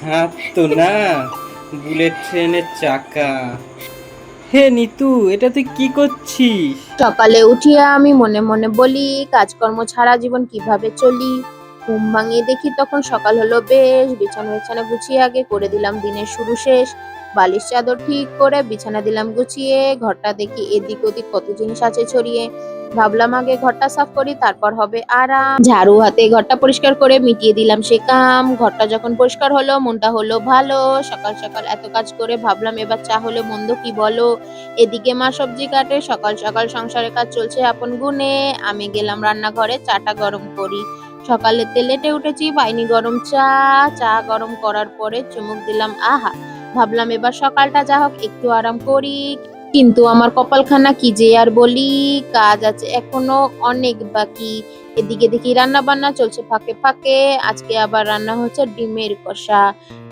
হাত তো না, বুলেট ট্রেনের চাকা। হে নিতু, এটা তুই কি করছিস? সকালে উঠিয়া আমি মনে মনে বলি, কাজকর্ম ছাড়া জীবন কিভাবে চলি। ঘুম ভাঙিয়ে দেখি তখন সকাল হলো বেশ। বিছানা বিছানা গুছিয়ে আগে করে দিলাম দিনের শুরু শেষ। বালিশ চাদর ঠিক করে বিছানা দিলাম গুছিয়ে। ঘরটা দেখি এদিক ওদিক কত জিনিস আছে ছড়িয়ে। ভাবলাম আগে ঘরটা সাফ করি, তারপর হবে আরাম। ঝাড়ু হাতে ঘরটা পরিষ্কার করে মিটিয়ে দিলাম সে কাম। ঘরটা যখন পরিষ্কার হলো মনটা হলো ভালো। সকাল সকাল এত কাজ করে ভাবলাম এবার চা হলে মন্দ কি বলো। এদিকে মা সবজি কাটে, সকাল সকাল সংসারের কাজ চলছে আপন গুনে। আমি গেলাম রান্নাঘরে চাটা গরম করি। সকালে লেটে উঠেছি, পাইনি গরম চা। চা গরম করার পরে চুমুক দিলাম, আহা। ভাবলাম এবার সকালটা যা হোক একটু আরাম করি। কিন্তু আমার কপালখানা কি যে আর বলি, কাজ আছে এখনো অনেক বাকি। এদিকে দেখি রান্না বান্না চলছে ফাঁকে ফাঁকে। আজকে আবার রান্না হচ্ছে ডিমের কষা।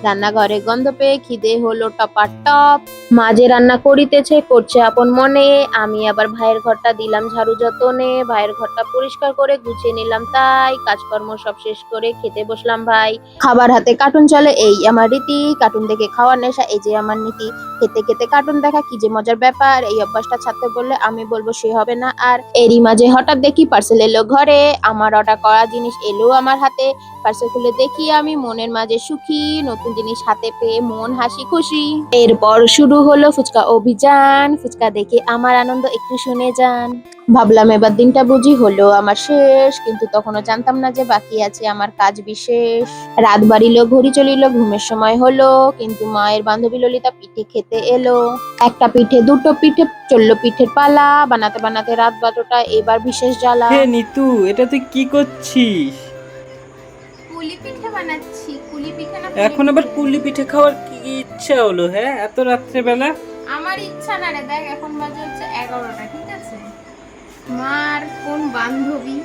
রান্নাঘরে গন্ধ পেয়ে খিদে হলো টপাটপ। মা যে রান্না করিতেছে করছে আপন মনে। আমি আবার ভাইয়ের ঘরটা দিলাম ঝাড়ু যতনে। ভাইয়ের ঘরটা পরিষ্কার করে গুছিয়ে নিলাম, তাই কাজকর্ম সব শেষ করে খেতে বসলাম ভাই। খাবার হাতে কার্টুন চলে এই আমার রীতি। কার্টুন দেখে খাওয়ার নেশা এই যে আমার নীতি। খেতে খেতে কার্টুন দেখা কি যে মজার ব্যাপার। এই অভ্যাসটা ছাড়তে বললে আমি বলবো সে হবে না আর। এরই মাঝে হঠাৎ দেখি পার্সেল এলো ঘরে। আমার অর্ডার করা জিনিস এলো আমার হাতে। পার্সেল খুলে দেখি আমি মনের মাঝে সুখী। নতুন জিনিস হাতে পেয়ে মন হাসি খুশি। এরপর শুরু হলো ফুচকা অভিযান। ফুচকা দেখে আমার আনন্দ একটু শুনে যান। ভাবলাম এবার দিনটা বুঝি হলো আমার শেষ, কিন্তু তখনও জানতাম না যে বাকি আছে আমার কাজ বিশেষ। রাত বাড়িল, ঘড়ি চলিল, ঘুমের সময় হলো। কিন্তু মায়ের বান্ধবী ললিতা পিঠে খেতে এলো। একটা পিঠে দুটো পিঠে চললো পিঠের পালা। বানাতে বানাতে রাত 12টা, এবার বিশেষ জ্বালা। হে নিতু, এটা তুই কি করছিস? কুলি পিঠে বানাচ্ছি। কুলি পিঠে না এখন আবার কুলি পিঠে খাওয়ার কি ইচ্ছা হলো? হ্যাঁ, এত রাত্রে বেলা? আমার ইচ্ছা না রে, দেখ এখন বাজে হচ্ছে 11টা, ঠিক আছে। মার কোন বান্ধবী,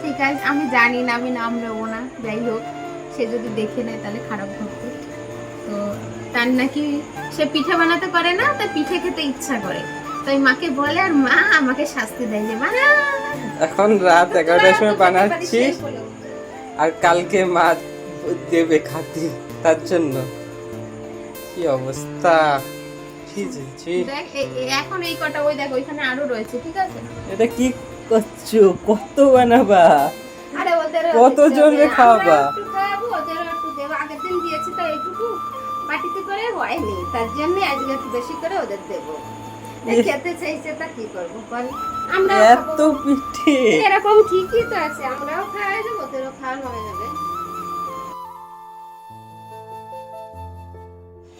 ঠিক আছে, আমি জানি না, আমি নাম নেবো না, যাই হোক, সে যদি দেখে নেয় তাহলে খারাপ ভাববে। তো তার নাকি সে পিঠে বানাতে পারে না, তাই পিঠে খেতে ইচ্ছা করে। তাই মাকে বলে, আর মা আমাকে শাস্তি দেয় যে বানা। এখন রাত 11টার সময় বানাচ্ছিস, আর কালকে মা দেবে খাতে, তার জন্য কি অবস্থা! ছি ছি ছি। দেখ এখন এই কটা, ওই দেখ ওইখানে আরো রয়েছে, ঠিক আছে। এটা কি করছো? কত বানাবা? আরে ওদেরও কত দিতে জনকে হবে, খাওয়াবা? আমরাও একটু খাওয়াবো, ওদেরও একটু দেবো। আগের দিন দিয়েছি তো এইটুকু বাটিতে করে হয়নি, তার জন্য আজকে একটু বেশি করে ওদের দেবো। খেতে চাইছে তা কি করবো বল, আমরাও খাবো। এত পিঠে! এরকম ঠিকই তো আছে, আমরাও খাওয়া যাবে, ওদেরও খাওয়ানো হয়ে যাবে।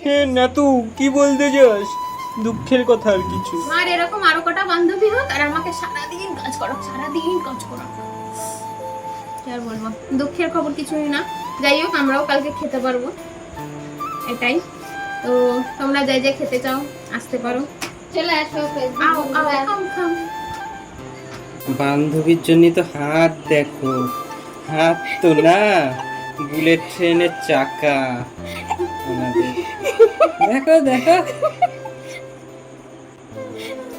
হে নাতু, কি বলতে চাস? দুঃখের কথা আর কিছু? মার এরকম আরো কটা বান্ধবী হোক, আর আমাকে সারাদিন কাজ করো, সারাদিন কাজ করো। কি আর বলবো, দুঃখের খবর কিছুই না। যাই হোক, আমরাও কালকে খেতে পারবো, এটাই। তো তোমরা যাই যাই খেতে চাও আসতে পারো, চলে আসো। আও আও খাও খাও। বান্ধবীর জন্য তো হাত দেখো, হাত তো না, বুলেট ট্রেনের চাকা আমাদের। দেখো দেখো,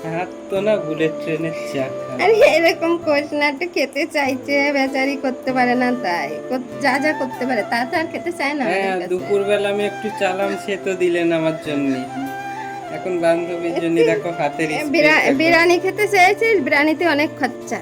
হাত তো না, বুলেট ট্রেনের চাকা। আরে এরকম কোষ না, একটু খেতে চাইছে বেচারি, করতে পারে না, তাই যা যা করতে পারে তা তো আর খেতে চায় না আমাদের হ্যাঁ, কাছে। দুপুরবেলা আমি একটু চালাম, সে তো দিলেন আমার জন্য। এখন বান্ধবীর জন্য দেখো হাতের স্পেস দেখো। বিরিয়ানি খেতে চেয়েছিস, বিরিয়ানিতে অনেক খরচা।